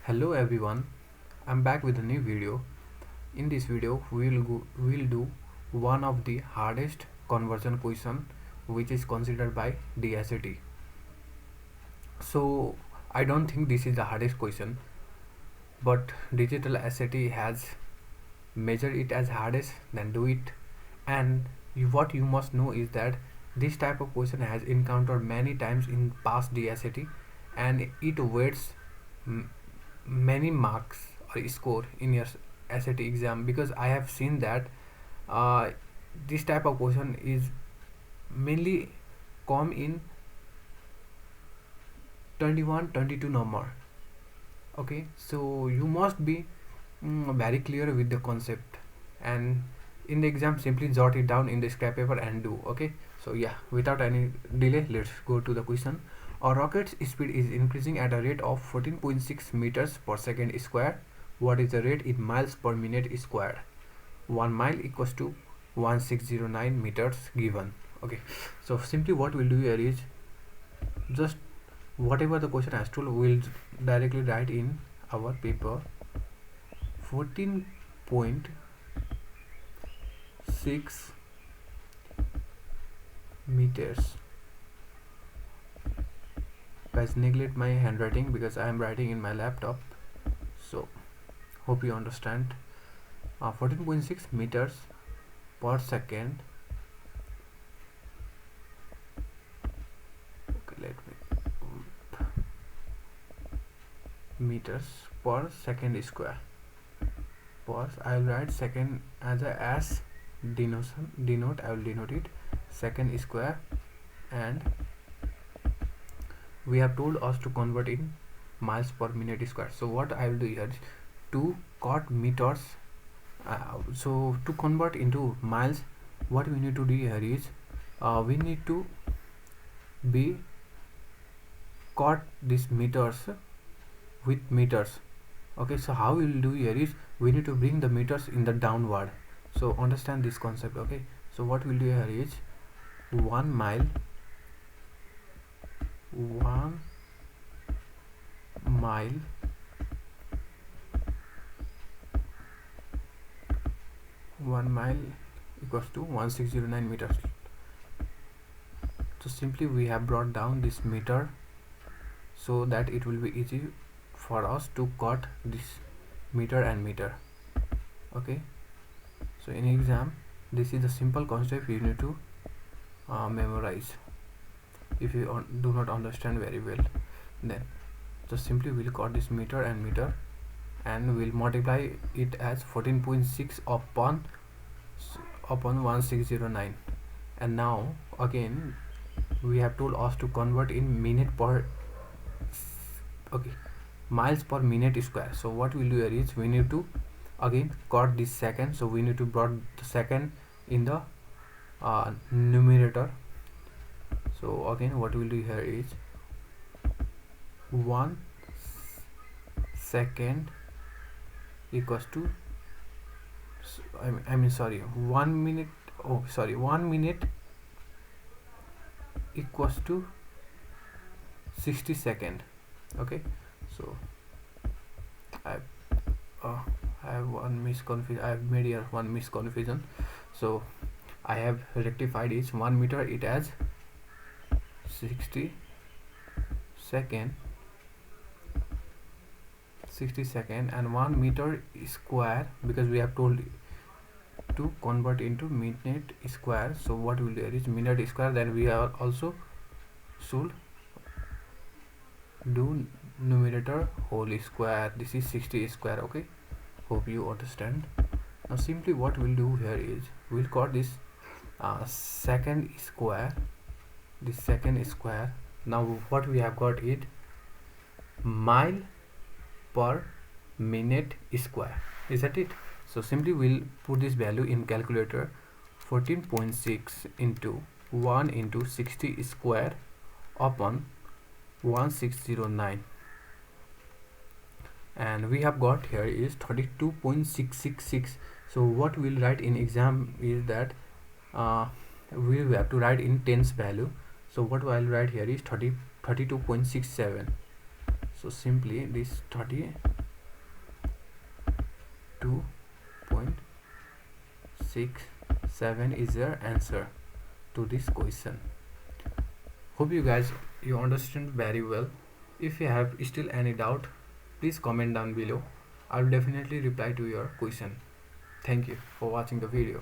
Hello everyone, I'm back with a new video. In this video we'll do one of the hardest conversion question which is considered by DSAT. So I don't think this is the hardest question, but digital SAT has measured it as hardest, then do it. And what you must know is that this type of question has encountered many times in past DSAT, and it weights many marks or score in your SAT exam, because I have seen that uh, this type of question is mainly come in 21-22 number. Okay, so you must be very clear with the concept, and in the exam simply jot it down in the scrap paper and do. Okay, so yeah, without any delay, let's go to the question. A rocket's speed is increasing at a rate of 14.6 meters per second square. What is the rate in miles per minute squared? 1 mile equals to 1609 meters given. Okay, so simply what we'll do here is just whatever the question has told, we'll directly write in our paper 14.6 meters. Guys, neglect my handwriting because I am writing in my laptop, so hope you understand. 14.6 meters per second. Okay, let me meters per second square. Pause. I will write second as a as denote. I will denote it second square, and we have told us to convert in miles per minute square. So what I will do here is to cut meters. So to convert into miles, what we need to do here is we need to be cut these meters with meters. Okay, so how we will do here is we need to bring the meters in the downward. So understand this concept. Okay, so what we'll do here is 1 mile 1 mile equals to 1609 meters. So simply we have brought down this meter so that it will be easy for us to cut this meter and meter. Okay, so in exam this is the simple concept you need to memorize. If you do not understand very well, then just simply we'll cut this meter and meter, and we'll multiply it as 14.6 upon 1609. And now again we have told us to convert in minute per miles per minute square. So what we'll do here is we need to again cut this second, so we need to brought the second in the numerator. So again what we'll do here is 1 second equals to 1 minute. 1 minute equals to 60 second. Okay, so I have made here one misconfusion, so I have rectified it. 1 meter it as 60 second, and 1 meter square, because we have told to convert into minute square. So what will there is minute square, then we are also should do numerator whole square. This is 60 square. Okay, hope you understand. Now simply what we'll do here is we'll cut this second square, Now what we have got is mile per minute square. Is that it? So simply we'll put this value in calculator. 14.6 into 1 into 60 square upon 1609, and we have got here is 32.666. so what we'll write in exam is that we have to write in tens value. So what I'll write here is 32.67. so simply this 32.67 92.67 is your answer to this question. Hope you understand very well. If you have still any doubt, please comment down below. I'll definitely reply to your question. Thank you for watching the video.